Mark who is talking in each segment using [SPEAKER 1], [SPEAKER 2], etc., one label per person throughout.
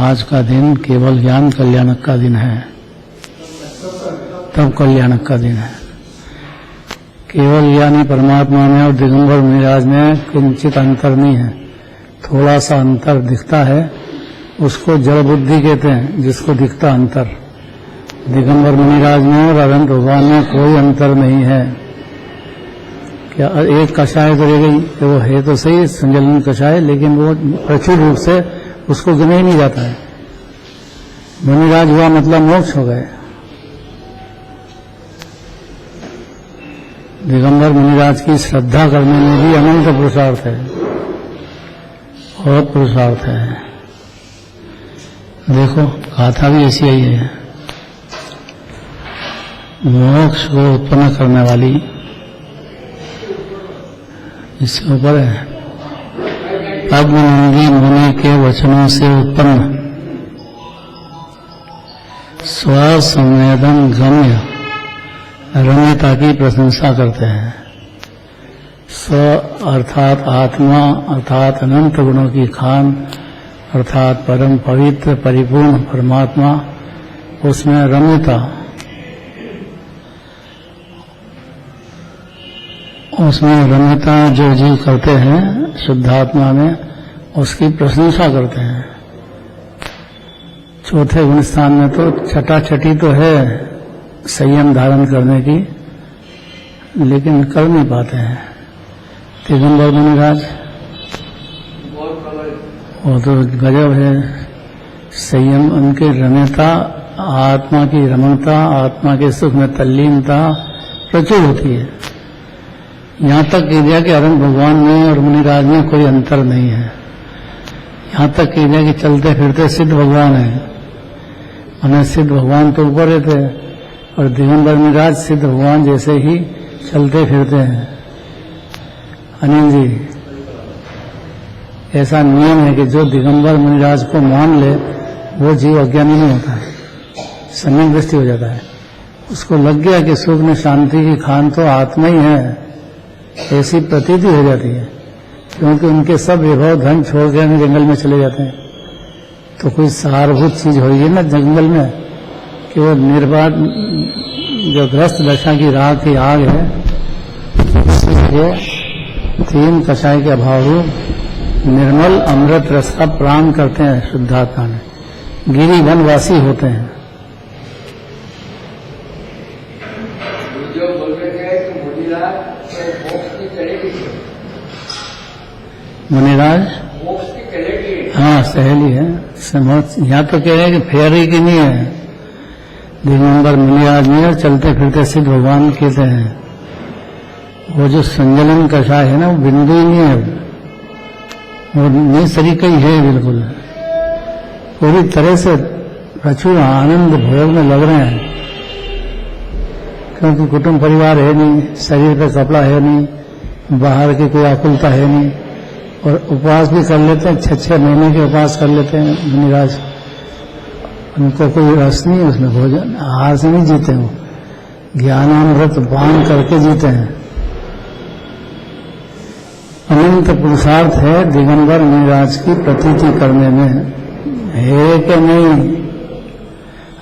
[SPEAKER 1] आज का दिन केवल ज्ञान कल्याणक का दिन है, तब कल्याणक का दिन है। केवल ज्ञानी परमात्मा में और दिगंबर मुनिराज में किंचित अंतर नहीं है, थोड़ा सा अंतर दिखता है, उसको जड़ बुद्धि कहते हैं, जिसको दिखता अंतर। दिगंबर मुनिराज में और अनंत भगवान में कोई अंतर नहीं है। क्या एक कषाय तो रह गई कि वो है तो सही संजलन कषाय, लेकिन वो प्रचुर रूप से उसको गिना ही नहीं जाता है। मुनिराज हुआ मतलब मोक्ष हो गए। दिगंबर मुनिराज की श्रद्धा करने में भी अनंत पुरुषार्थ है, बहुत पुरुषार्थ है। देखो गाथा भी ऐसी आई है, मोक्ष को उत्पन्न करने वाली, इसके ऊपर है, पद्मनंदी मुनि के वचनों से उत्पन्न स्वसंवेदन गम्य रम्यता की प्रशंसा करते हैं। स्व अर्थात आत्मा अर्थात अनंत गुणों की खान अर्थात परम पवित्र परिपूर्ण परमात्मा, उसमें रम्यता, उसमें रम्यता जो जीव करते हैं शुद्धात्मा में, उसकी प्रशंसा करते हैं। चौथे गुण स्थान में तो छटाछटी तो है संयम धारण करने की, लेकिन कर नहीं पाते हैं। दिगंबर मुनिराज वो तो गजब है, संयम, उनके रम्यता, आत्मा की रमणता, आत्मा के सुख में तल्लीनता प्रचुर होती है। यहाँ तक कह दिया कि अनंत भगवान में और मुनिराज में कोई अंतर नहीं है। यहाँ तक कह दिया कि चलते फिरते सिद्ध भगवान है, उन्हें सिद्ध भगवान तो ऊपर रहते हैं और दिगंबर मुनिराज सिद्ध भगवान जैसे ही चलते फिरते हैं। अनिल जी, ऐसा नियम है कि जो दिगंबर मुनिराज को मान ले वो जीव अज्ञानी नहीं होता है, सम्यक दृष्टि हो जाता है। उसको लग गया कि सुख में शांति की खान तो आत्मा ही है, ऐसी प्रतीति हो जाती है, क्योंकि उनके सब विभव धन छोड़ के जंगल में चले जाते हैं। तो कोई सारभूत चीज होगी ना जंगल में कि वो निर्वाद जो ग्रस्त दशा की राह की आग है, ये तीन कषाय के अभाव निर्मल अमृत रस का प्राण करते हैं शुद्धात्मा में, गिरी वनवासी होते हैं। मुनिराज हाँ सहेली है, यहाँ तो कह रहे हैं कि फेरी की नहीं है। दिगंबर मुनिराज में चलते फिरते सिद्ध भगवान कहते हैं। वो जो संजलन कषाय है ना, वो बिंदु ही नहीं है, वो निसरिका ही है, बिल्कुल पूरी तरह से प्रचुर आनंद भोग में लग रहे हैं। क्योंकि कुटुंब परिवार है नहीं, शरीर पे कपड़ा है नहीं, बाहर की कोई आकुलता है नहीं, और उपवास भी कर लेते हैं, 6-6 महीने के उपवास कर लेते हैं मुनिराज। उनको कोई रस नहीं उसमें, भोजन आहार से नहीं जीते, वो ज्ञानामृत पान करके जीते हैं। अनंत पुरुषार्थ है दिगंबर मुनिराज की प्रतीति करने में, है कि नहीं?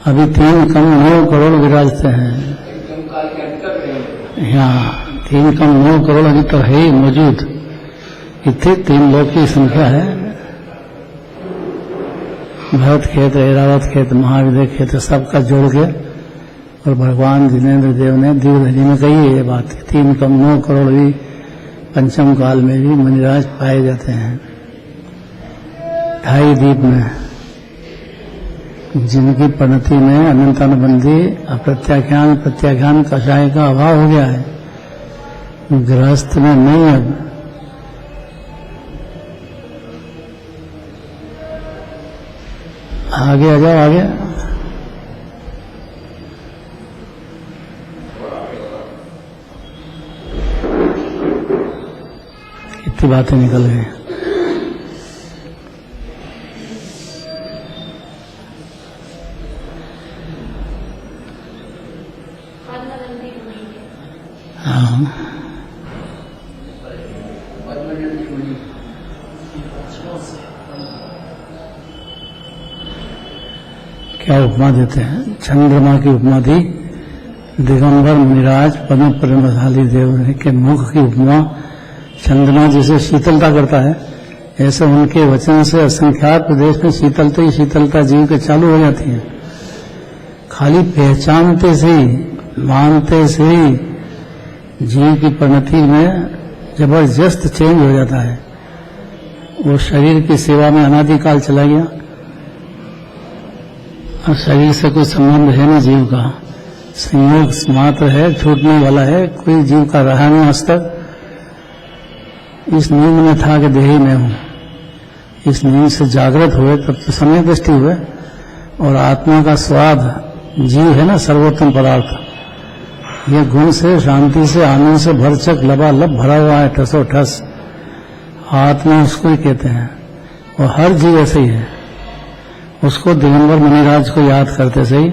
[SPEAKER 1] अभी 3 कम 9 करोड़ विराजते हैं यहाँ, 3 कम 9 करोड़ अभी तो है ही मौजूद। इतने 3 लोग की संख्या है। भरत खेत, ऐरावत खेत, महाविद्य खेत, सबका जोड़ के, और भगवान जिनेन्द्र देव ने दिव्यधरी में कही है ये बात, 3 कम 9 करोड़ भी पंचम काल में भी मुनिराज पाए जाते हैं। 2.5 दीप में जिनकी परिणति में अनंतानुबंधी अप्रत्याख्यान प्रत्याख्यान कषाय का अभाव हो गया है, गृहस्थ में नहीं। अब आगे आ जाओ, आगे कितनी बातें निकल गई। हाँ क्या उपमा देते हैं, चंद्रमा की उपमा दी दिगंबर मुनिराज पद्म पद्मशाली देव के मुख की उपमा। चंद्रमा जैसे शीतलता करता है, ऐसे उनके वचन से असंख्यात प्रदेश में शीतलता ही शीतलता जीव के चालू हो जाती है। खाली पहचानते से ही, मानते से ही जीव की परिणति में जबरदस्त चेंज हो जाता है। वो शरीर की सेवा में अनादिकाल चला गया और शरीर से कोई संबंध है नहीं जीव का, संयोग मात्र है, छूटने वाला है, कोई जीव का रहा नहीं आज तक। इस नींद में था कि देही में हूं, इस नींद से जागृत हुए तब तो समय दृष्टि हुए और आत्मा का स्वाद जीव है ना सर्वोत्तम पदार्थ, ये गुण से, शांति से, आनंद से भरचक लबालब भरा हुआ है, ठसो ठस आत्मा उसको ही कहते हैं। और हर जीव ऐसे ही है। उसको दिगंबर मुनिराज को याद करते से ही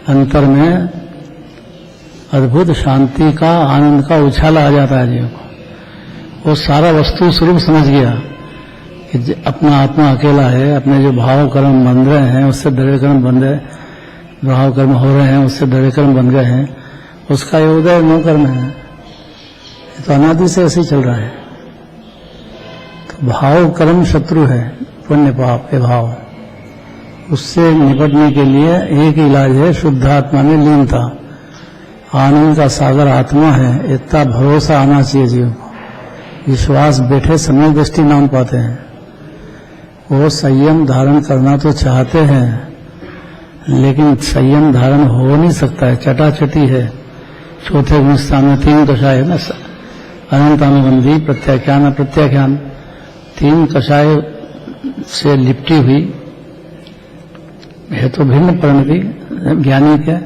[SPEAKER 1] अंतर में अद्भुत शांति का, आनंद का उछाला आ जाता है जीव को। वो सारा वस्तु स्वरूप समझ गया कि अपना आत्मा अकेला है, अपने जो भाव कर्म बन रहे हैं उससे दृढ़ कर्म बन रहे, भाव कर्म हो रहे हैं उससे दृढ़ कर्म बन गए हैं, उसका ये उदय नो कर्म है। तो अनादि से ऐसे ही चल रहा है। तो भाव कर्म शत्रु है, पुण्य पाप के भाव, उससे निपटने के लिए एक इलाज है शुद्ध आत्मा में लीनता। आनंद का सागर आत्मा है, इतना भरोसा आना चाहिए जीव को। विश्वास बैठे समय दृष्टि नाम पाते हैं। वो संयम धारण करना तो चाहते हैं लेकिन संयम धारण हो नहीं सकता है, चटाचटी है। चौथे गुण स्थान में 3 कषाय है ना, अनंतानुबंधी, प्रत्याख्यान, अप्रत्याख्यान, 3 कषाय से लिपटी हुई है। तो भिन्न परिणति ज्ञानी के,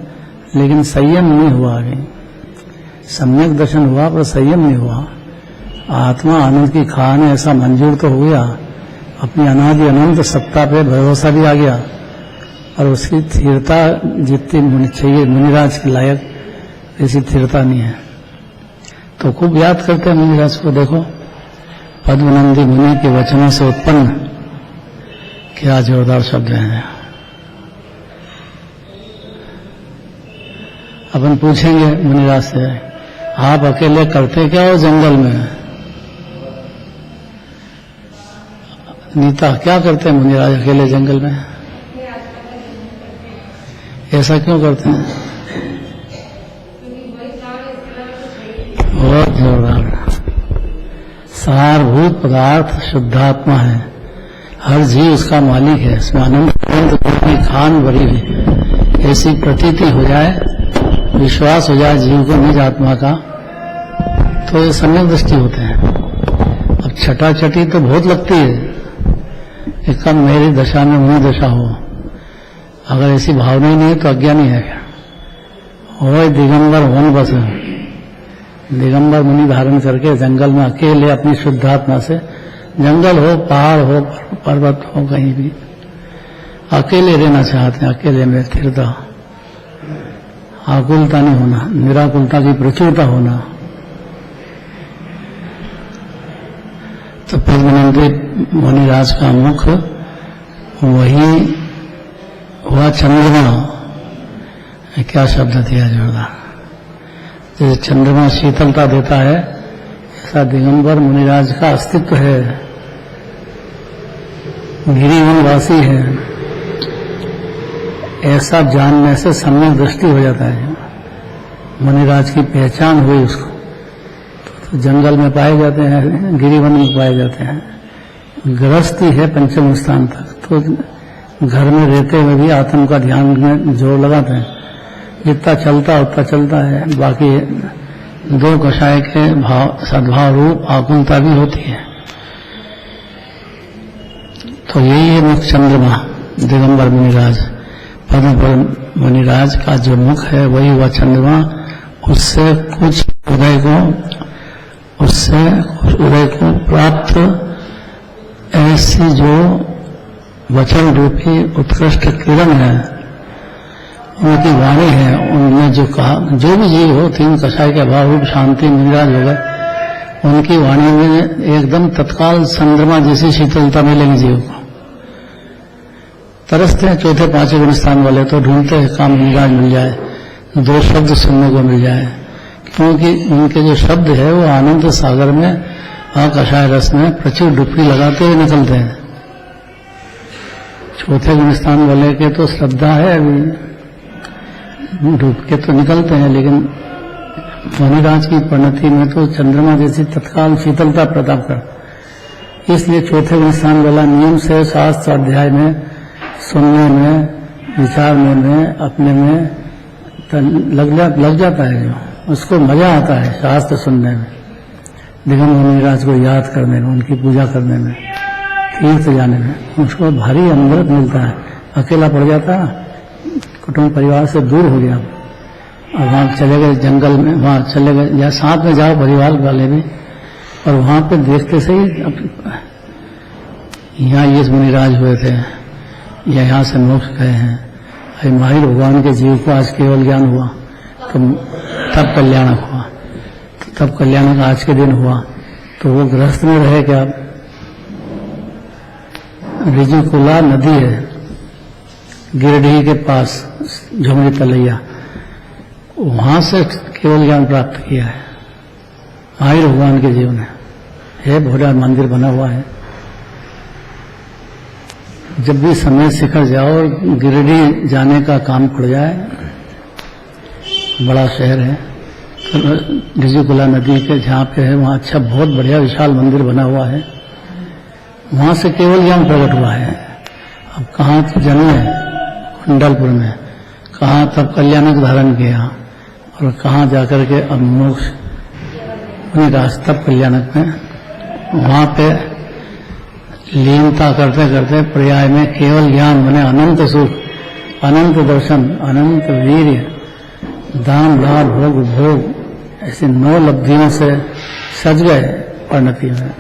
[SPEAKER 1] लेकिन संयम नहीं हुआ आगे। सम्यक दर्शन हुआ पर संयम नहीं हुआ। आत्मा आनंद की खान है ऐसा मंजूर तो हो गया, अपनी अनादि अनंत सत्ता पे भरोसा भी आ गया और उसकी स्थिरता जितनी चाहिए मुनिराज के लायक ऐसी स्थिरता नहीं है। तो खूब याद करते हैं मुनिराज को। देखो पद्मनंदी मुनि के वचनों से उत्पन्न क्या जोरदार शब्द हैं। अपन पूछेंगे मुनिराज से, आप अकेले करते क्या हो जंगल में? नीता क्या करते हैं मुनिराज अकेले जंगल में? ऐसा क्यों करते हैं? बहुत जोरदार। सारभूत पदार्थ शुद्धात्मा है, हर जीव उसका मालिक है, इसमें अनंत की खान भरी हुई ऐसी प्रतीति हो जाए, विश्वास हो जाए जीव को निज आत्मा का, तो ये सम्यक दृष्टि होते हैं। अब छटाछटी तो बहुत लगती है, कब मेरी दशा में मुनि दशा हो। अगर ऐसी भावना ही नहीं है तो अज्ञानी है क्या? हो दिगंबर वन बस, दिगंबर मुनि धारण करके जंगल में अकेले अपनी शुद्धात्मा से, जंगल हो, पहाड़ हो, पर्वत हो, कहीं भी अकेले रहना चाहते हैं। अकेले में स्थिरता, आकुलता नहीं होना, निराकुलता की प्रचुरता होना। तो पद्मनंदी मुनिराज का मुख वही हुआ चंद्रमा। क्या शब्द दिया जोरदार। जैसे चंद्रमा शीतलता देता है ऐसा दिगंबर मुनिराज का अस्तित्व है, गिरिवनवासी है, ऐसा जानने से सम्यक दृष्टि हो जाता है। मुनिराज की पहचान हुई उसको, तो जंगल में पाए जाते हैं, गिरिवन में पाए जाते हैं। गृहस्थी है पंचम स्थान तक, तो घर में रहते हुए भी आत्म का ध्यान में जोर लगाते हैं। जितना चलता उतना चलता है। बाकी 2 कषाय के भाव, सद्भाव रूप आकुलता भी होती है। तो यही है मुख चंद्रमा दिगंबर मुनिराज। पद्म मुनिराज का जो मुख है वही हुआ चंद्रमा। उससे कुछ उदय को प्राप्त ऐसी जो वचन रूपी उत्कृष्ट किरण है, उनकी वाणी है, उनमें जो कहा, जो भी जीव हो 3 कषाय के भाव रूप शांति मुनिराज हो गए, उनकी वाणी में एकदम तत्काल चंद्रमा जैसी शीतलता मिलेगी जीव को। तरसते हैं चौथे पांचवें गुण स्थान वाले, तो ढूंढते हैं काम मुनिराज मिल जाए, दो शब्द सुनने को मिल जाए, क्योंकि उनके जो शब्द है वो आनंद सागर में आकाशाय रस में प्रचुर डुबकी लगाते हुए निकलते हैं। चौथे गुण स्थान वाले के तो श्रद्धा है, अभी डूब के तो निकलते हैं, लेकिन मुनिराज की परिणति में तो चंद्रमा जैसी तत्काल शीतलता प्रदान कर, इसलिए चौथे गुण स्थान वाला नियम से शास्त्र अध्याय में सुनने में, विचारने में, अपने में लग जाता है, जो उसको मजा आता है शास्त्र सुनने में, दिगंबर मुनिराज को याद करने में, उनकी पूजा करने में, तीर्थ जाने में, उसको भारी अमृत मिलता है। अकेला पड़ जाता, कुटुंब परिवार से दूर हो गया, और वहाँ चले गए जंगल में, वहाँ चले गए या साथ में जाओ परिवार वाले भी, और वहाँ पे देखते से ही यहाँ ये मुनिराज हुए थे, या यहाँ से मोक्ष गए हैं, अरे माहिर भगवान के जीव को आज केवल ज्ञान हुआ तो तब कल्याणक हुआ, तो तब कल्याणक आज के दिन हुआ, तो वो गृहस्थ में रहे क्या? ऋजुकुला नदी है गिरिडीह के पास, झुमरी तलैया, वहां से केवल ज्ञान प्राप्त किया है माहिर भगवान के जीव ने। है भोला मंदिर बना हुआ है, जब भी समय शिखर जाओ, गिरिडीह जाने का काम पड़ जाए, बड़ा शहर है, ऋजुकुला नदी के जहाँ पे है, वहाँ अच्छा बहुत बढ़िया विशाल मंदिर बना हुआ है, वहां से केवल ज्ञान प्रकट हुआ है। अब कहाँ तो जन्म है कुंडलपुर में, कहाँ तब कल्याणक धारण किया, और कहाँ जाकर के अब मोक्ष मुनिराज तब कल्याणक में, वहां पे लीनता करते करते पर्याय में केवल ज्ञान बने अनंत सुख, अनंत दर्शन, अनंत वीर्य, दान लाभ भोग भोग, ऐसी 9 लब्धियों से सज गए परिणति में।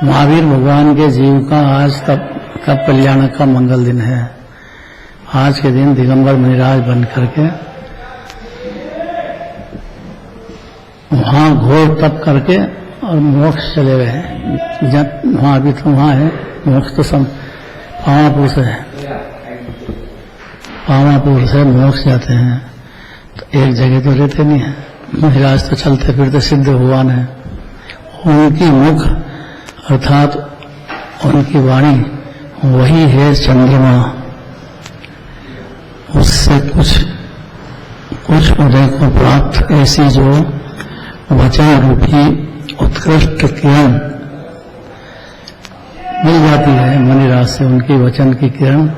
[SPEAKER 1] महावीर भगवान के जीव का आज तब कल्याणक का मंगल दिन है। आज के दिन दिगंबर मुनिराज बन करके वहां घोर तप करके और मोक्ष चले गए। वहां अभी तो वहां है मोक्ष, तो सब पावापुर से है, पावापुर से मोक्ष जाते हैं, तो एक जगह तो रहते नहीं है। मुनिराज तो चलते फिरते सिद्ध भगवान है, उनकी मुख अर्थात उनकी वाणी वही है चंद्रमा, उससे कुछ उदय को प्राप्त ऐसी जो वचन रूपी उत्कृष्ट किरण मिल जाती है मुनिराज से, उनकी वचन की किरण।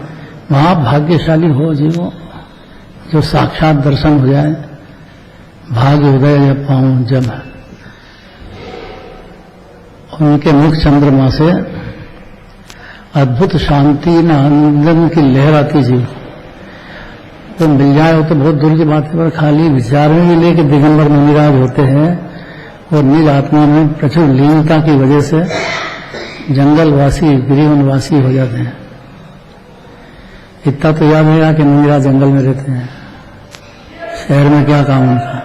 [SPEAKER 1] वहां भाग्यशाली हो जीवो जो साक्षात दर्शन हो जाए, भाग्य उदय जब पाऊं, जब उनके मुख चंद्रमा से अद्भुत शांति न आनंदन की लहर आती जीव तो मिल जाए, वो तो बहुत दूर की बात है, पर खाली विचार में भी लेके दिगंबर मुनिराज होते हैं, और नील आत्मा में प्रचुर लीनता की वजह से जंगलवासी गिरिवनवासी हो जाते हैं। इतना तो याद है कि मुनिराज जंगल में रहते हैं, शहर में क्या काम उनका,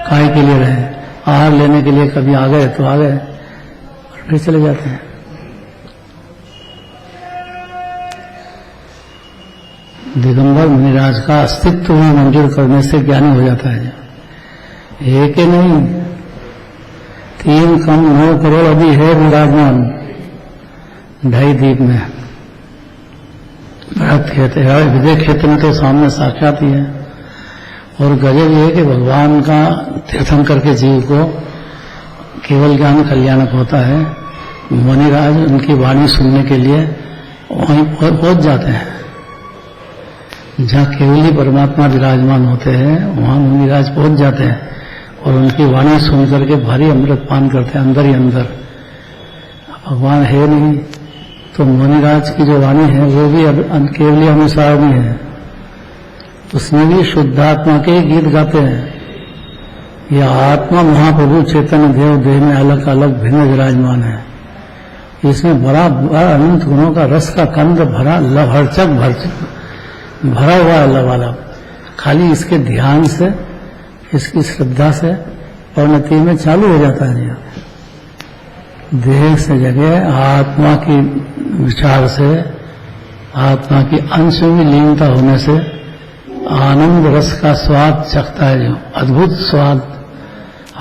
[SPEAKER 1] काय के लिए रहे, आहार लेने के लिए कभी आ गए तो आ गए, फिर चले जाते हैं। दिगंबर मुनिराज का अस्तित्व भी मंजूर करने से ज्ञानी हो जाता है। एक ही नहीं, 3 कम 9 करोड़ अभी है विराजमान ढाई द्वीप में, भरत क्षेत्र है, विजय क्षेत्र में तो सामने साक्षात ही है। और गजब ये है कि भगवान का तीर्थंकर के जीव को केवल ज्ञान कल्याणक होता है। मुनिराज उनकी वाणी सुनने के लिए वहीं पहुंच जाते हैं, जहाँ केवल ही परमात्मा विराजमान होते हैं, वहां मुनिराज पहुंच जाते हैं और उनकी वाणी सुन करके भारी अमृत पान करते हैं अंदर ही अंदर। भगवान है नहीं तो मुनिराज की जो वाणी है वो भी केवली अनुसार नहीं है, उसमें भी शुद्धात्मा के गीत गाते हैं। यह आत्मा महाप्रभु चैतन्य देव देह में अलग अलग भिन्न विराजमान है। इसमें बड़ा अनंत गुणों का रस का कंद भरा लभरचक भरा हुआ है लबालब। खाली इसके ध्यान से, इसकी श्रद्धा से परिणति में चालू हो जाता है। देह से जगह आत्मा की विचार से आत्मा की अंश में लीनता होने से आनंद रस का स्वाद चखता है, जो अद्भुत स्वाद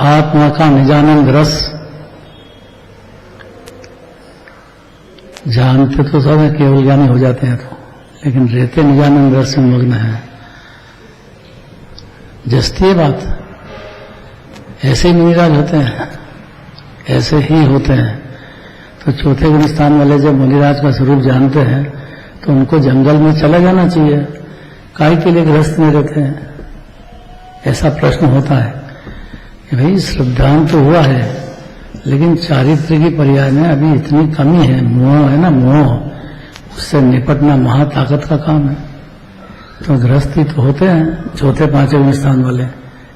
[SPEAKER 1] आत्मा का निजानंद रस। जानते तो सब है, केवल ज्ञानी हो जाते हैं तो, लेकिन रहते निजानंद रस में मग्न है। जस्ती है बात, ऐसे ही मुनिराज होते हैं, ऐसे ही होते हैं। तो चौथे गुण स्थान वाले जब मुनिराज का स्वरूप जानते हैं तो उनको जंगल में चला जाना चाहिए, काहे के लिए गृहस्थ में रहते हैं। ऐसा प्रश्न होता है कि भाई श्रद्धांत तो हुआ है, लेकिन चारित्र की पर्याय में अभी इतनी कमी है, मोह है ना, मोह, उससे निपटना महाताकत का काम है। तो गृहस्थी तो होते हैं चौथे पांचवें स्थान वाले।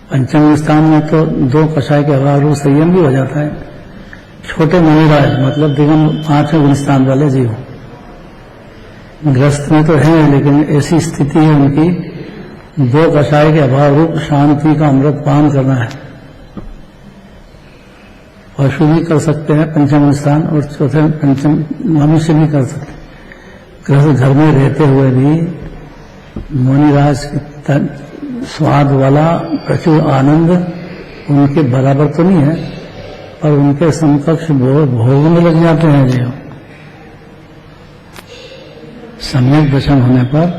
[SPEAKER 1] पंचम स्थान में तो 2 कषाय के अभाव संयम भी हो जाता है। छोटे मुनिराज मतलब दिगम 5वें गुण स्थान वाले जीव ग्रस्त में तो है, लेकिन ऐसी स्थिति है उनकी 2 कषाय के अभाव रूप शांति का अमृत पान करना है। पशु भी कर सकते हैं पंचम स्थान, और चौथे पंचम मनुष्य भी कर सकते हैं। गृहस्थ घर में रहते हुए भी मुनिराज स्वाद वाला प्रचुर आनंद उनके बराबर तो नहीं है, पर उनके समकक्ष भोग में लग जाते हैं जीव। सम्यक दर्शन होने पर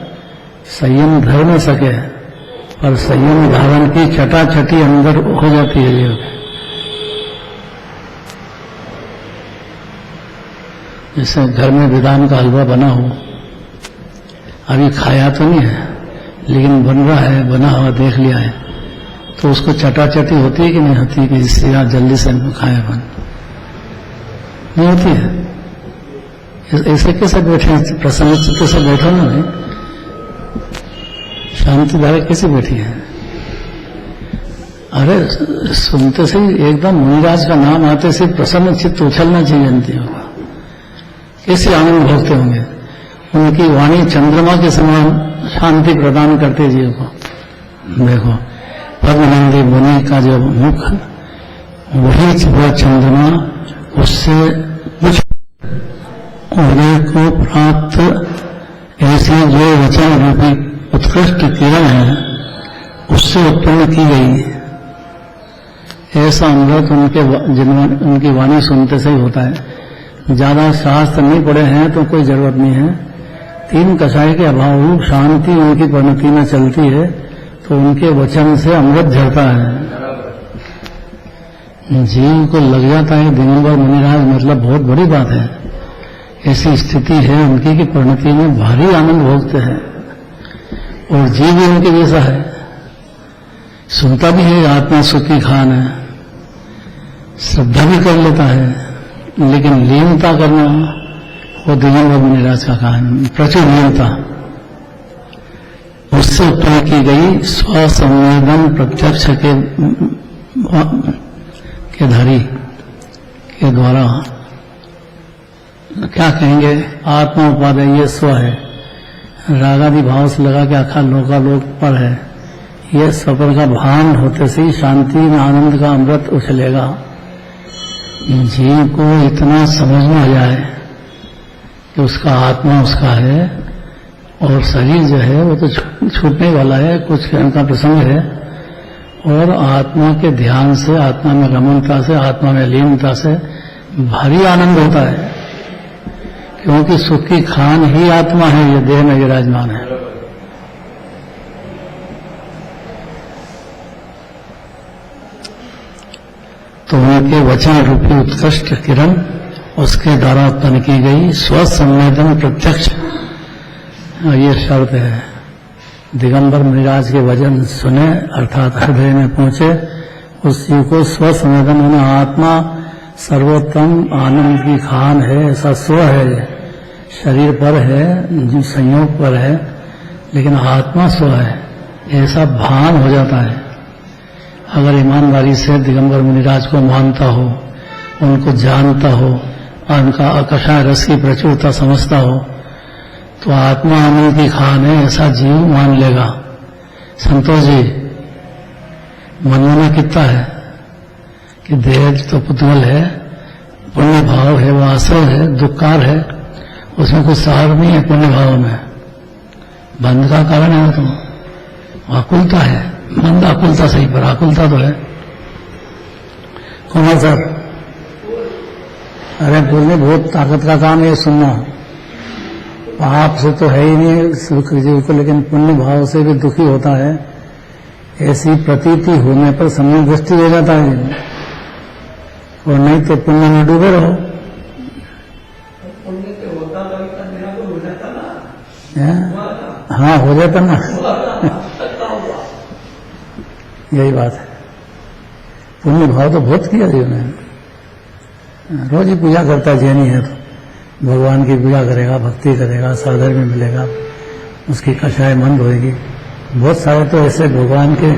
[SPEAKER 1] संयम धर न सके, पर संयम धारण की चटाचटी अंदर हो जाती है जीव। जैसे घर में बेदाम का हलवा बना हो, अभी खाया तो नहीं है, लेकिन बन रहा है, बना हुआ देख लिया है, तो उसको चटाचटी होती है कि नहीं होती कि इससे आज जल्दी से खाए बन, नहीं होती है। ऐसे कैसे बैठे, प्रसन्न चित्त से बैठो ना भाई, शांति धारा कैसे बैठी है। अरे सुनते से ही एकदम मुनिराज का नाम आते से प्रसन्न चित्त उछलना चाहिए जनती होगा। कैसे आनंद भोगते होंगे, उनकी वाणी चंद्रमा के समान शांति प्रदान करते जीव को। देखो पद्मनंदी मुनि का जो मुख, वही वह चंद्रमा, उससे कुछ उन्हें को प्राप्त ऐसी जो वचन रूपी उत्कृष्ट किरण है, उससे उत्पन्न की गई ऐसा अमृत उनकी वाणी सुनते से ही होता है। ज्यादा शास्त्र नहीं पढ़े हैं तो कोई जरूरत नहीं है। 3 कषाय के अभाव रूप शांति उनकी परिणति में चलती है, तो उनके वचन से अमृत झरता है, जीव को लग जाता है। दिगंबर मुनिराज मतलब बहुत बड़ी बात है। ऐसी स्थिति है उनकी कि परिणति में भारी आनंद भोगते हैं, और जीव भी उनके जैसा है, सुनता भी है आत्मा सुख की खान है, श्रद्धा भी कर लेता है, लेकिन लीनता करना वो दिगंबर मुनिराज का काम, प्रचुर लीनता। उससे उत्पन्न की गई स्वसंवेदन प्रत्यक्ष के धारी के द्वारा क्या कहेंगे, आत्मा उपादेय ये स्व है, रागादि भाव से लगा के आखा लोकालोक पर है, ये स्वपर का भान होते से ही शांति में आनंद का अमृत उछलेगा। जीव को इतना समझ में आ जाए कि उसका आत्मा उसका है और शरीर जो है वो तो छूटने वाला है, कुछ क्षण का प्रसंग है, और आत्मा के ध्यान से, आत्मा में रमणता से, आत्मा में लीनता से भारी आनंद होता है, क्योंकि सुख की खान ही आत्मा है, ये देह में विराजमान है। तो उनके वचन रूपी उत्कृष्ट किरण उसके द्वारा उत्पन्न की गई स्वसंवेदन प्रत्यक्ष, ये शर्त है। दिगंबर मुनिराज के वचन सुने अर्थात हृदय में पहुंचे, उस जीव को स्वसंवेदन होना, आत्मा सर्वोत्तम आनंद की खान है, ऐसा स्व है, शरीर पर है, संयोग पर है, लेकिन आत्मा स्व है, ऐसा भान हो जाता है। अगर ईमानदारी से दिगंबर मुनिराज को मानता हो, उनको जानता हो, उनका अकषाय रस की प्रचुरता समझता हो, तो आत्मा आनंद की खान है ऐसा जीव मान लेगा। संतोष जी, मनमाना कितना है कि देह तो पुतगल है, पुण्य भाव है, वासव है, दुक्कार है, उसमें कुछ सार नहीं है पुण्य भाव में। बंध का कारण है तो आकुलता है, मंद आकुलता सही, पर आकुलता तो है। कुमार सर, अरे पुण्य बहुत ताकत का काम है सुनना। पाप से तो है ही नहीं सुख जीव को, लेकिन पुण्य भाव से भी दुखी होता है। ऐसी प्रतीति होने पर समय दृष्टि हो जाता है, और नहीं तो पुण्य में डूबे रहो। हाँ, हो जाता ना। यही बात है। पुण्य भाव तो बहुत किया जीवन ने। रोज ही पूजा करता है, जैनी है तो भगवान की पूजा करेगा, भक्ति करेगा, साधन में मिलेगा, उसकी कषाय मंद होगी। बहुत सारे तो ऐसे भगवान के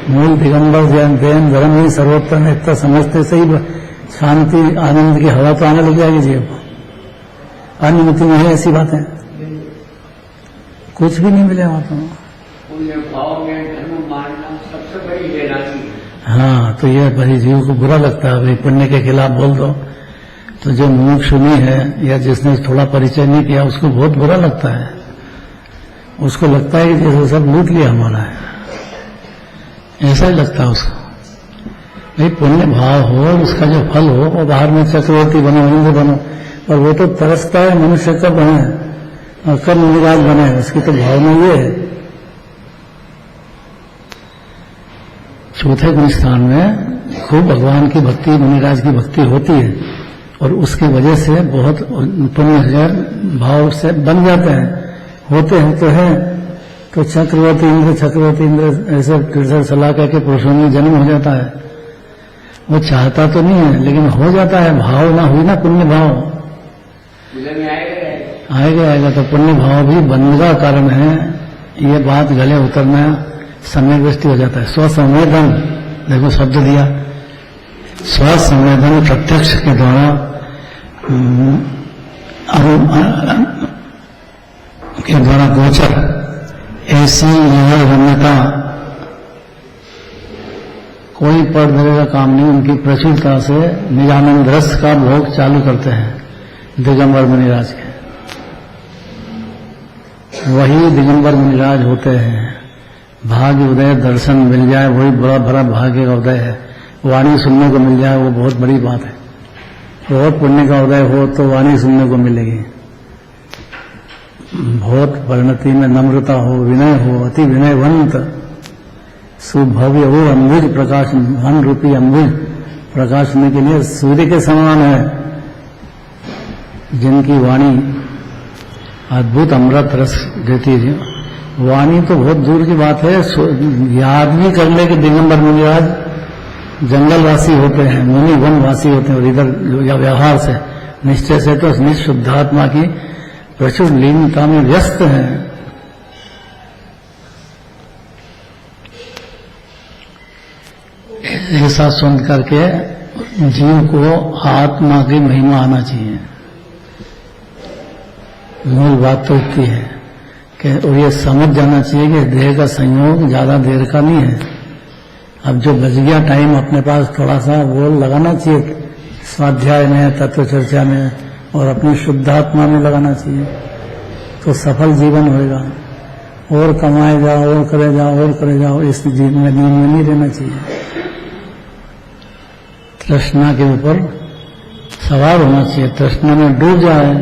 [SPEAKER 1] मूल दिगंबर जैन धर्म ही सर्वोत्तम इतना समझते से ही शांति आनंद की हवा तो आने लग जाएगी जीव को। अनुमति में है ऐसी बात है, कुछ भी नहीं मिले वहां तो।
[SPEAKER 2] पुण्य भाव में धर्म मानना सबसे बड़ी हैरानी है।
[SPEAKER 1] हाँ, तो ये बड़ी जीव को बुरा लगता है। भाई पुण्य के खिलाफ बोल दो तो जो मुमुक्षु नहीं है या जिसने थोड़ा परिचय नहीं किया उसको बहुत बुरा लगता है। उसको लगता है कि जैसे सब लूट लिया हमारा है, ऐसा ही लगता है उसको। भाई पुण्य भाव हो, उसका जो फल हो, और बाहर में चक्रवर्ती बनो, इंद्र बनो, और वो तो तरसता है मनुष्य कब बने और कब मुनिराज बने, उसकी तो भावना ये है। चौथे गुण स्थान में खूब भगवान की भक्ति, मुनिराज की भक्ति होती है, और उसकी वजह से बहुत पुण्य भाव से बन जाते हैं, होते हैं तो है। तो चक्रवर्ती इंद्र ऐसे तिरसठ सलाह के पुरुषों में जन्म हो जाता है। वो चाहता तो नहीं है, लेकिन हो जाता है। भाव ना हुई ना, पुण्य भाव आएगा तो पुण्य भाव भी बनने का कारण है। ये बात गले उतरना समय दृष्टि हो जाता है। स्वसंवेदन, देखो शब्द दिया, स्वसंवेदन प्रत्यक्ष के द्वारा गोचर ऐसी यह रम्यता कोई पर धरे का काम नहीं। उनकी प्रचुरता से निजानंद रस का भोग चालू करते हैं दिगंबर मुनिराज के। वही दिगंबर मुनिराज होते हैं। भाग्य उदय दर्शन मिल जाए वही बड़ा बड़ा भाग्य का उदय है। वाणी सुनने को मिल जाए वो बहुत बड़ी बात है। बहुत पुण्य का उदय हो तो वाणी सुनने को मिलेगी। बहुत परिणति में नम्रता हो, विनय हो, अति विनयवंत, सुभव्य हो, अम्बुज प्रकाश, मन रूपी अम्बुज प्रकाशने के लिए सूर्य के समान है, जिनकी वाणी अद्भुत अमृत रस देती है। वाणी तो बहुत दूर की बात है, याद भी कर ले कि दिगंबर मुनिराज जंगलवासी होते हैं, मुनि वनवासी होते हैं, और इधर या व्यवहार से निश्चय से तो निःशुद्धात्मा की प्रचुर लीनता में व्यस्त हैं। ऐसा सुन करके जीव को आत्मा की महिमा आना चाहिए। मूल बात तो इतनी है कि और ये समझ जाना चाहिए कि देह का संयोग ज्यादा देर का नहीं है। अब जो बच गया टाइम अपने पास थोड़ा सा वो लगाना चाहिए स्वाध्याय में, तत्व चर्चा में, और अपनी शुद्धात्मा में लगाना चाहिए, तो सफल जीवन होएगा। और कमाए जाओ, और करे जाओ, और करे जाओ, इस जीवन में नींद में नहीं रहना चाहिए। तृष्णा के ऊपर सवार होना चाहिए। तृष्णा में डूब जाए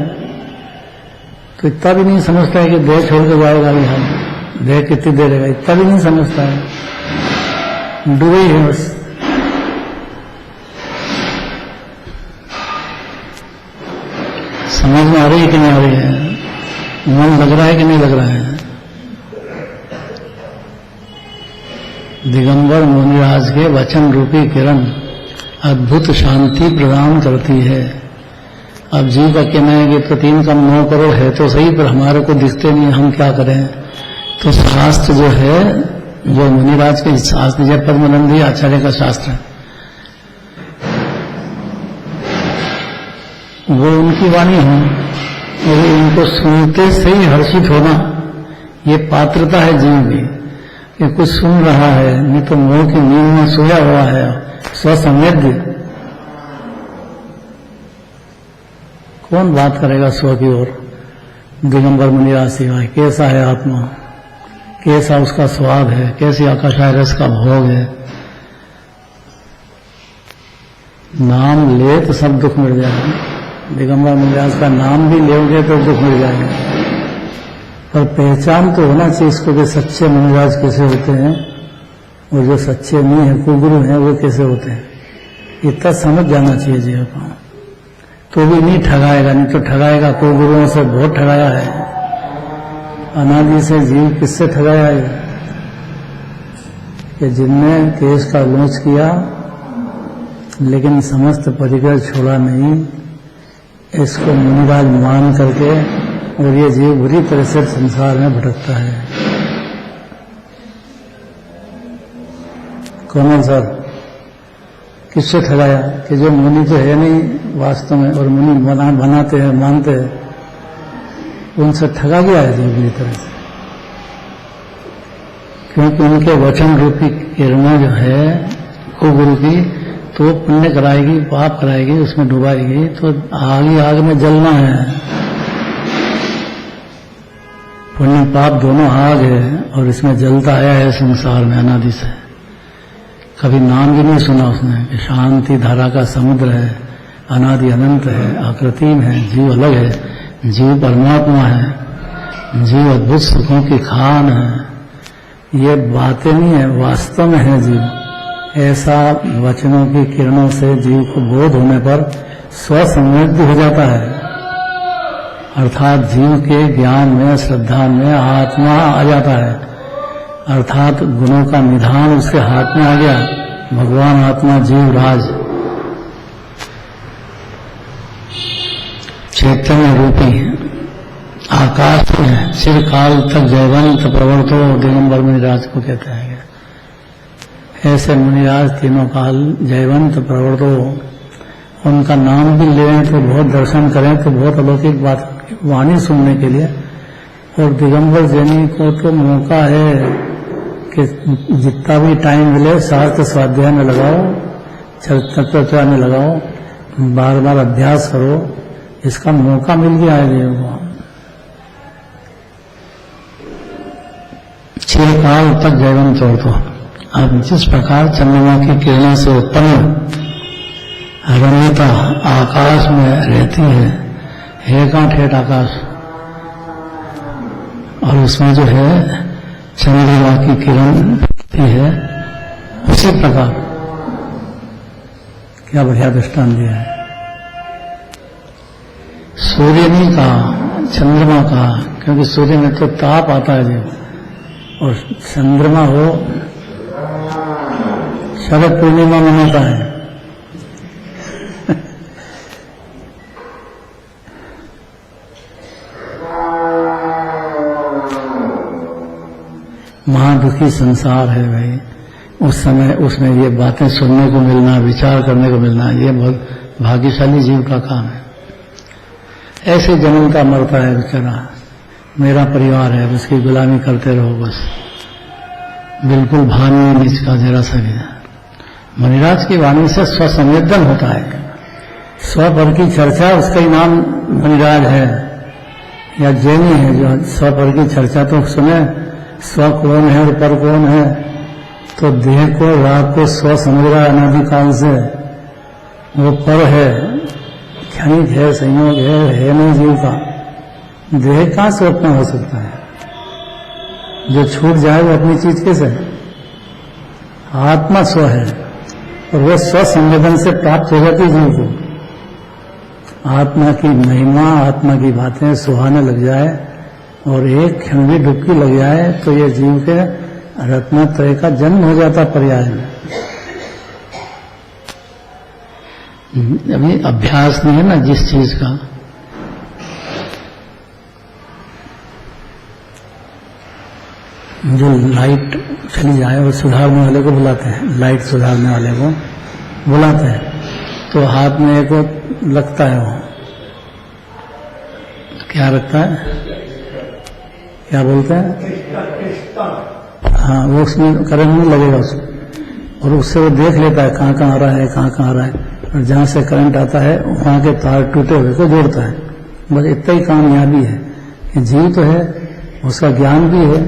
[SPEAKER 1] तो इतना भी नहीं समझता है कि देह छोड़ के जाएगा, हम देह कितनी देर रहेगा, इतना भी नहीं समझता है, डूबे ही है बस। समझ में आ रही है कि नहीं आ रही है? मन लग रहा है कि नहीं लग रहा है? दिगंबर मुनिराज के वचन रूपी किरण अद्भुत शांति प्रदान करती है। अब जीव का कहना है कि तो 3 कम 9 करोड़ है तो सही, पर हमारे को दिखते नहीं, हम क्या करें? तो शास्त्र जो है वो मुनिराज के शास्त्र, जय पद्मनंदी आचार्य का शास्त्र है, वो उनकी वाणी है, और उनको सुनते से ही हर्षित होना ये पात्रता है जीव की, कि कुछ सुन रहा है, नहीं तो मोह की नींद में सोया हुआ है, स्वसंवेद्य। कौन बात करेगा स्व की ओर? दिगंबर मुनिराज सिवाय कैसा है आत्मा, कैसा उसका स्वाद है, कैसी आकाशाय रस का भोग है। नाम ले तो सब दुख मिट जाएगा। दिगंबर मुनिराज का नाम भी लेोगे तो दुख मिट जाएगा, पर पहचान तो होना चाहिए इसको कि सच्चे मुनिराज कैसे होते हैं और जो सच्चे नहीं है, कुगुरु हैं, वो कैसे होते हैं। इतना समझ जाना चाहिए जीव को, तो भी नहीं ठगाएगा। नहीं तो ठगाएगा, कुगुरुओं से बहुत ठगाया है। अनादि से जीव किससे ठगाया है कि जिनने केस का लॉन्च किया लेकिन समस्त परिकर छोड़ा नहीं, इसको मुनिराज मान करके, और ये जीव बुरी तरह से संसार में भटकता है। कौन सर किससे ठगाया कि जो मुनि तो है नहीं वास्तव में, और मुनि बनाते हैं, मानते हैं, उनसे ठगा गया है जीव बुरी तरह से। क्योंकि उनके वचन रूपी किरणें जो है वो गुरु की, तो पुण्य कराएगी, पाप कराएगी, उसमें डुबाएगी, तो आग में जलना है। पुण्य पाप दोनों आग है और इसमें जलता आया है संसार में अनादि से। कभी नाम भी नहीं सुना उसने कि शांति धारा का समुद्र है, अनादि अनंत है, अकृत्रिम है, जीव अलग है, जीव परमात्मा है, जीव अद्भुत सुखों की खान है। ये बातें नहीं है, वास्तव में है जीव। ऐसा वचनों की किरणों से जीव को बोध होने पर स्वसमृद्ध हो जाता है, अर्थात जीव के ज्ञान में, श्रद्धा में आत्मा आ जाता है, अर्थात गुणों का निधान उसके हाथ में आ गया। भगवान आत्मा जीव राज चैतन्य रूपी आकाश में चिरकाल तक जयवंत प्रवर्तो दिगंबर मुनिराज को कहते हैं। ऐसे मुनिराज तीनों काल जयवंत प्रवर्तो, उनका नाम भी लें तो बहुत दर्शन करें तो बहुत अलौकिक बात, वाणी सुनने के लिए। और दिगंबर जैनी को तो मौका है कि जितना भी टाइम मिले शास्त्र स्वाध्याय में लगाओ, चर्चा में लगाओ, बार बार अभ्यास करो, इसका मौका मिल गया है जीव को। चिरकाल तक जयवंत हो। तो अब जिस प्रकार चंद्रमा की किरणों से उत्पन्न रम्यता आकाश में रहती है कहाँ ठेठ आकाश, और उसमें जो है चंद्रमा की किरण है, उसी प्रकार क्या बढ़िया दृष्टांत दिया है। सूर्य नहीं कहा, चंद्रमा कहा, क्योंकि सूर्य में तो ताप आता है जीव, और चंद्रमा हो शरद पूर्णिमा मनाता है। महादुखी संसार है भाई। उस समय उसमें ये बातें सुनने को मिलना, विचार करने को मिलना, ये बहुत भाग्यशाली जीव का काम है। ऐसे जन्मता मरता है बेचारा, मेरा परिवार है, उसकी गुलामी करते रहो बस, बिल्कुल भान नहीं इसका जरा सा भी। मुनिराज की वाणी से स्वसंवेदन होता है, स्व पर की चर्चा, उसका ही नाम मुनिराज है या जैनी है। जो स्व पर की चर्चा तो सुने, स्व कौन है और पर कौन है, तो देह को राग को स्व समझ रहा है अनादिकाल से, वो पर है, क्षणिक है, संयोग है नहीं जीव का। देह कहाँ से अपना हो सकता है, जो छूट जाए वो अपनी चीज कैसे है। आत्मा स्व है और वह स्व संवेदन से प्राप्त हो जाती जीव को। आत्मा की महिमा, आत्मा की बातें सुहाने लग जाए और एक क्षण भी डुबकी लग जाए तो ये जीव के रत्नत्रय का जन्म हो जाता पर्याय में। अभी अभ्यास नहीं है ना जिस चीज का, जो लाइट चली जाए वो सुधारने वाले को बुलाते हैं, लाइट सुधारने वाले को बुलाते हैं, तो हाथ में एक लगता है, वो क्या रखता है, क्या बोलते हैं, हाँ, वो उसमें करंट नहीं लगेगा उसमें, और उससे वो देख लेता है कहाँ कहाँ आ रहा है, कहाँ कहाँ आ रहा है, और जहाँ से करंट आता है वहाँ के तार टूटे हुए को जोड़ता है। बस इतना ही काम यहाँ भी है कि जीव तो है, उसका ज्ञान भी है,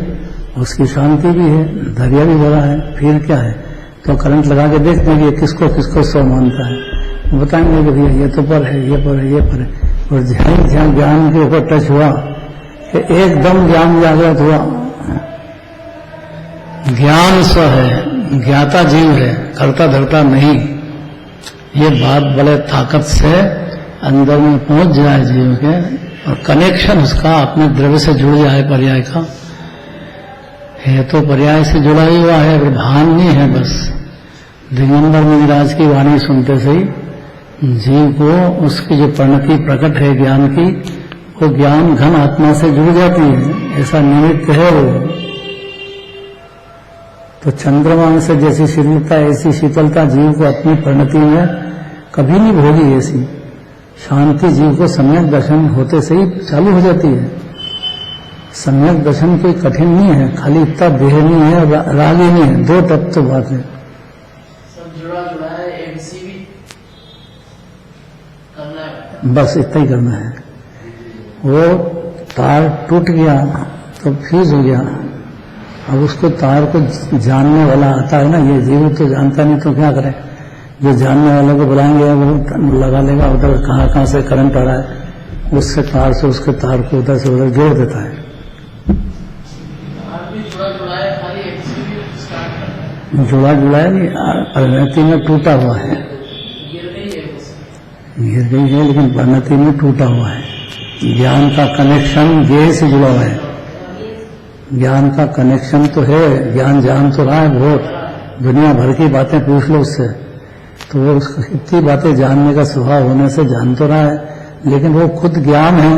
[SPEAKER 1] उसकी शांति भी है, धैर्य भी बड़ा है, फिर क्या है? तो करंट लगा के देख देंगे किसको किसको सौ मानता है, बताएंगे कि भैया ये तो पर है, ये पर है, ये पर है। और ध्यान ज्ञान के ऊपर टच हुआ कि एकदम ज्ञान जागृत हुआ। ज्ञान स्व है, ज्ञाता जीव है, करता धरता नहीं। ये बात बड़े ताकत से अंदर में पहुंच जाए जीव के, और कनेक्शन उसका अपने द्रव्य से जुड़ जाए, पर्याय का है तो पर्याय से जुड़ा ही हुआ है, भान नहीं है। बस दिगंबर मुनिराज की वाणी सुनते से ही जीव को उसकी जो परिणति प्रकट है ज्ञान की, वो ज्ञान घन आत्मा से जुड़ जाती है, ऐसा निमित्त है वो। तो चंद्रमा से जैसी शीतलता, ऐसी शीतलता जीव को अपनी परिणति में कभी नहीं भोगी। ऐसी शांति जीव को सम्यक दर्शन होते से ही चालू हो जाती है। सम्यक दर्शन कोई कठिन नहीं है, खाली इतना देह नहीं है, राग ही नहीं है, दो तत्व तो बात है।
[SPEAKER 3] सब जुड़ा जुड़ा है, एमसीवी करना है, बस
[SPEAKER 1] इतना ही करना है। वो तार टूट गया तो फ्यूज हो गया, अब उसको तार को जानने वाला आता है ना, ये जीव तो जानता नहीं तो क्या करे। जो जानने वाले को बुलाएंगे वो लगा लेगा, उधर कहाँ से करंट आ रहा है, उससे तार से उसके तार को उधर से उधर जोड़ देता है। जुड़ा जुड़ा नहीं, परिणति में टूटा हुआ है, गिर गई है लेकिन परिणति में टूटा हुआ है। ज्ञान का कनेक्शन गेह से जुड़ा हुआ है, ज्ञान का कनेक्शन तो है, ज्ञान जान तो रहा है बहुत, दुनिया भर की बातें पूछ लो उससे तो वो इतनी बातें जानने का स्वभाव होने से जान तो रहा है, लेकिन वो खुद ज्ञान है,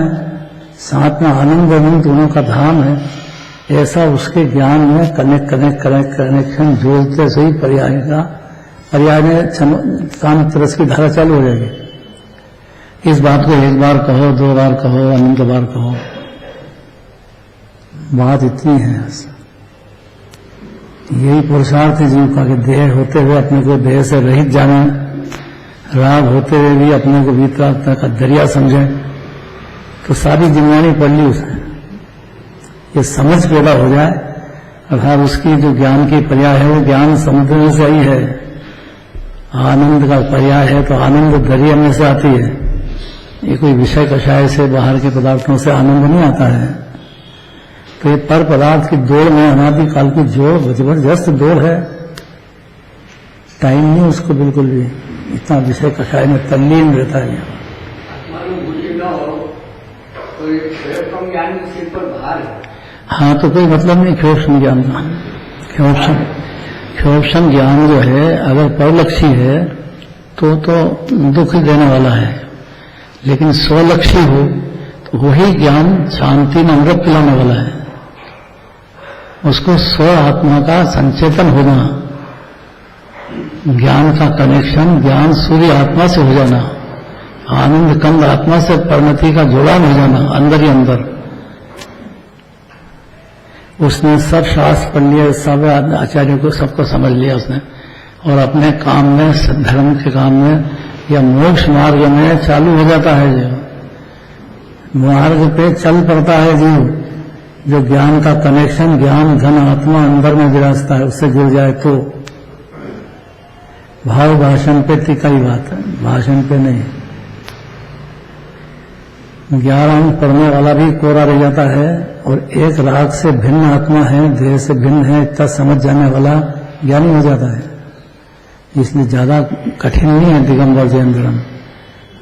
[SPEAKER 1] साथ में आनंद आनंद दोनों का धाम है। ऐसा उसके ज्ञान में कनेक्शन जोड़ते से ही पर्याय में काम तरस की धारा चालू हो जाएगी। इस बात को एक बार कहो, दो बार कहो, अनंत बार कहो, बात इतनी है। यही पुरुषार्थ है जीव का कि देह होते हुए अपने को देह से रहित जाना, राग होते हुए भी अपने को वीतराग का दरिया समझे, तो सारी जिम्मेदारी पड़ ली उसने। ये समझ पैदा हो जाए, अर्थात उसकी जो ज्ञान की पर्याय है वो ज्ञान समुद्र से ही है, आनंद का पर्याय है तो आनंद दरिया में से आती है। ये कोई विषय कषाय से बाहर के पदार्थों से आनंद नहीं आता है। तो ये पर पदार्थ की दौड़ में अनादिकाल की जोड़ जबरदस्त दौड़ है, टाइम नहीं उसको बिल्कुल भी, इतना विषय कषाय में तल्लीन रहता है। हाँ, तो कोई मतलब नहीं क्षोभन ज्ञान का। क्षोभन ज्ञान जो है अगर परलक्षी है तो दुख देने वाला है, लेकिन स्वलक्षी हो तो वही ज्ञान शांति में अमृत पिलाने वाला है। उसको स्व आत्मा का संचेतन होना, ज्ञान का कनेक्शन, ज्ञान सूर्य आत्मा से हो जाना, आनंद कंद आत्मा से परिणति का जुड़ाव हो जाना अंदर ही अंदर। उसने सब शास्त्र पढ़ लिया, सब आचार्यों को सबको समझ लिया उसने, और अपने काम में, धर्म के काम में या मोक्ष मार्ग में चालू हो जाता है। जो मार्ग पे चल पड़ता है जीव, जो ज्ञान का कनेक्शन, ज्ञान घन आत्मा अंदर में विराजता है, उससे जुड़ जाए तो। भाव भाषण पे टिका ही बात है, भाषण पे नहीं। 11 अंक पढ़ने वाला भी कोरा रह जाता है, और एक राग से भिन्न आत्मा है, देह से भिन्न है, इतना समझ जाने वाला ज्ञानी हो जाता है। इसलिए ज्यादा कठिन नहीं है दिगंबर जैन धर्म,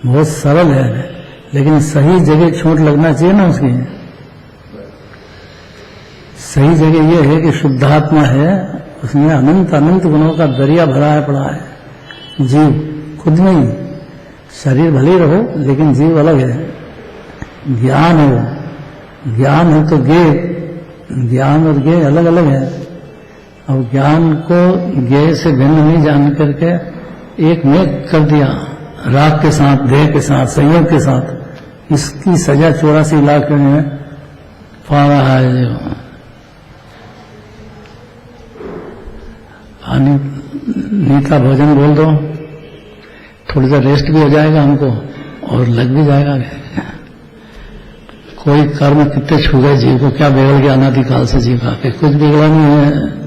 [SPEAKER 1] बहुत सरल है, लेकिन सही जगह चोट लगना चाहिए ना उसकी। सही जगह ये है कि शुद्धात्मा है, उसमें अनंत अनंत गुणों का दरिया भरा है, पड़ा है। जीव खुद में ही, शरीर भले ही रहो लेकिन जीव अलग है। ज्ञान है वो, ज्ञान है तो ज्ञेय, ज्ञान और ज्ञेय अलग अलग है। और ज्ञान को ज्ञेय से भिन्न नहीं जान करके एक में कर दिया, राग के साथ, देह के साथ, संयोग के साथ। इसकी सजा 84 लाख में पा रहा है। जो पानी नीता भोजन बोल दो, थोड़ी सा रेस्ट भी हो जाएगा हमको और लग भी जाएगा। कोई कर्म कितने छू गए जीव को, क्या बिगड़ गया अनादिकाल से जीव का? कुछ बिगड़ा नहीं है।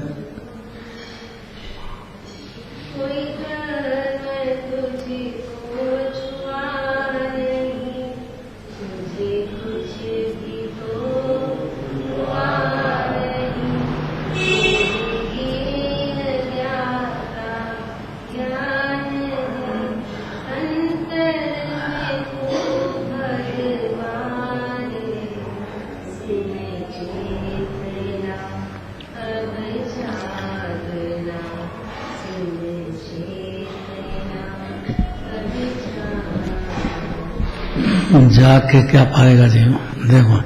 [SPEAKER 1] जाग के क्या पाएगा जीव? देखो,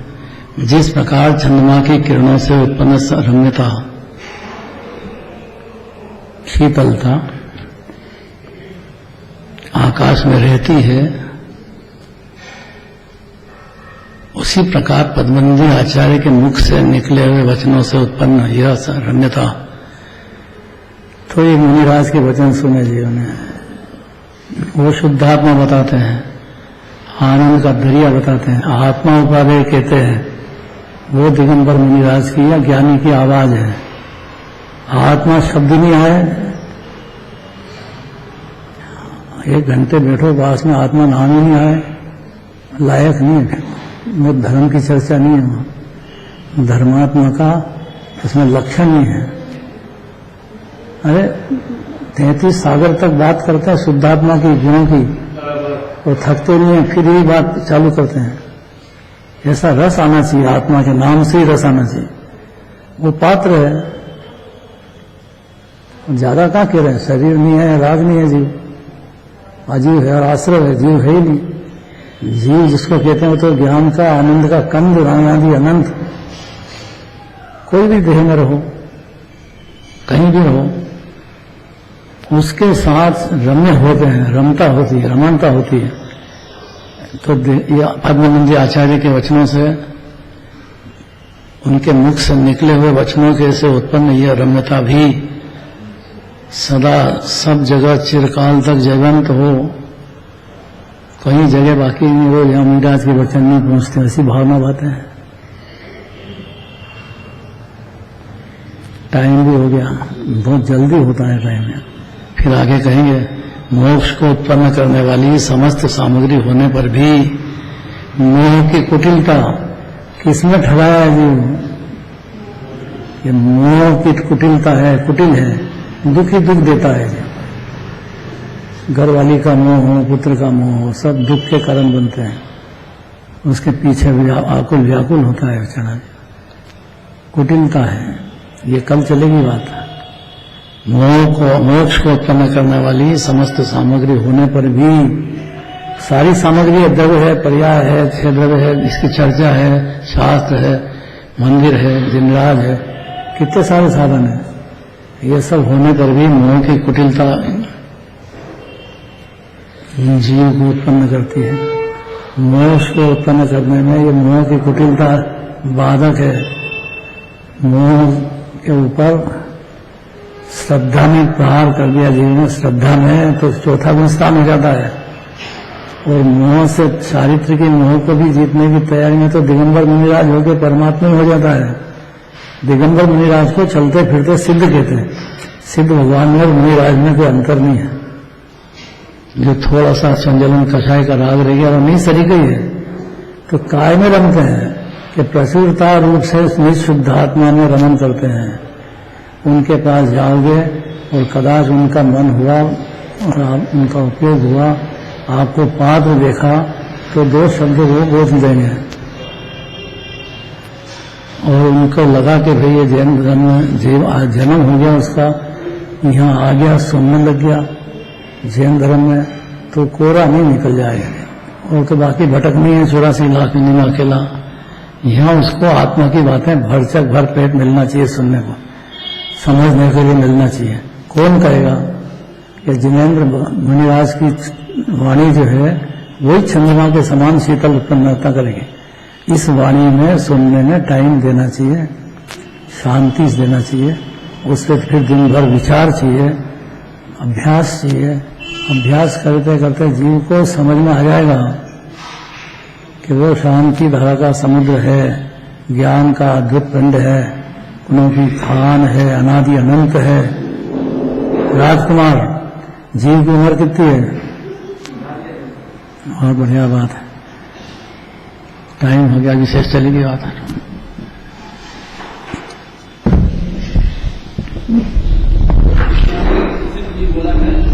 [SPEAKER 1] जिस प्रकार चंद्रमा की किरणों से उत्पन्न रम्यता, शीतलता आकाश में रहती है, उसी प्रकार पद्मनिधि आचार्य के मुख से निकले हुए वचनों से उत्पन्न यह रम्यता, तो ये मुनिराज के वचन सुने जीव ने, वो शुद्धात्मा बताते हैं, आनंद का दरिया बताते हैं, आत्मा उपादेय कहते हैं। वो दिगंबर मुनिराज की या ज्ञानी की आवाज है। आत्मा शब्द नहीं आए, 1 घंटे बैठो पास में, आत्मा नाम ही नहीं आए, लायक नहीं है। वो धर्म की चर्चा नहीं है, वहां धर्मात्मा का उसमें लक्षण नहीं है। अरे 33 सागर तक बात करता है शुद्धात्मा की, गुणों की, वो थकते नहीं है, फिर भी बात चालू करते हैं। ऐसा रस आना चाहिए, आत्मा के नाम से ही रस आना चाहिए। वो पात्र है, ज्यादा कहाँ कह रहे हैं? शरीर नहीं है, राग नहीं है, जीव अजीव है और आश्रय है, जीव है ही नहीं। जीव जिसको कहते हैं वो तो ज्ञान का, आनंद का कंद, रामादि अनंत। कोई भी देह में रहो, कहीं भी रहो, उसके साथ रम्य होते हैं, रमता होती है, रमणता होती है। तो पद्मनिधि आचार्य के वचनों से, उनके मुख से निकले हुए वचनों के से उत्पन्न यह रम्यता भी सदा सब जगह चिरकाल तक जीवंत हो, कहीं जगह बाकी नहीं हो जहां मुनिराज के वचन नहीं पहुंचते, ऐसी भावना बातें हैं। टाइम भी हो गया, बहुत जल्दी होता है टाइम। फिर आगे कहेंगे, मोक्ष को उत्पन्न करने वाली समस्त सामग्री होने पर भी मोह की कुटिलता किसमें ठहराया है जीव? ये मोह की कुटिलता है, कुटिल है, दुख ही दुख देता है। घर वाली का मोह हो, पुत्र का मोह हो, सब दुख के कारण बनते हैं। उसके पीछे आकुल व्याकुल होता है बेचारा, कुटिलता है। ये कल चलेगी बात। मोक्ष को उत्पन्न करने वाली समस्त सामग्री होने पर भी, सारी सामग्री द्रव्य है, पर्याय है, 6 द्रव्य है, इसकी चर्चा है, शास्त्र है, मंदिर है, जिनराज है, कितने सारे साधन है, ये सब होने पर भी मोह की कुटिलता जीव को उत्पन्न करती है। मोक्ष को उत्पन्न करने में ये मोह की कुटिलता बाधक है। मोह के ऊपर श्रद्धा ने प्रहार कर दिया जीव ने, श्रद्धा में तो 4था गुण स्थान हो जाता है। और मोह से, चारित्र के मोह को भी जीतने की तैयारी में तो दिगंबर मुनिराज होकर परमात्मा हो जाता है। दिगंबर मुनिराज को चलते फिरते सिद्ध कहते हैं। सिद्ध भगवान में और मुनिराज में कोई अंतर नहीं है। जो थोड़ा सा संजलन कषाय का राग रह गया वो नहीं सरीका ही है। तो काय में रमते हैं कि प्रचुरता रूप से निज शुद्धात्मा में रमन करते हैं। उनके पास जाओगे और कदाच उनका मन हुआ और उनका उपयोग हुआ, आपको पात्र देखा तो 2 शब्द वो बोल देंगे और उनको लगा कि भाई ये जन्म हो गया उसका, यहाँ आ गया, सुनने लग गया जैन धर्म में, तो कोरा नहीं निकल जाएगा। और तो बाकी भटक नहीं है 84 लाख में अकेला। यहाँ उसको आत्मा की बातें भरचक भर पेट मिलना चाहिए, सुनने को, समझने के लिए मिलना चाहिए। कौन कहेगा कि जिनेन्द्र मुनिराज की वाणी जो है वही चंद्रमा के समान शीतल उत्पन्नता करेगी। इस वाणी में सुनने में टाइम देना चाहिए, शांति से देना चाहिए, उससे फिर दिन भर विचार चाहिए, अभ्यास चाहिए। अभ्यास करते करते जीव को समझ में आ जाएगा कि वो शांति धारा का समुद्र है, ज्ञान का अद्भुत पिंड है, गुणों की खान है, अनादि अनंत है। राजकुमार, जीव की उम्र कितनी है? बहुत बढ़िया बात है। टाइम हो गया, विशेष चलेगी बात।
[SPEAKER 2] बोला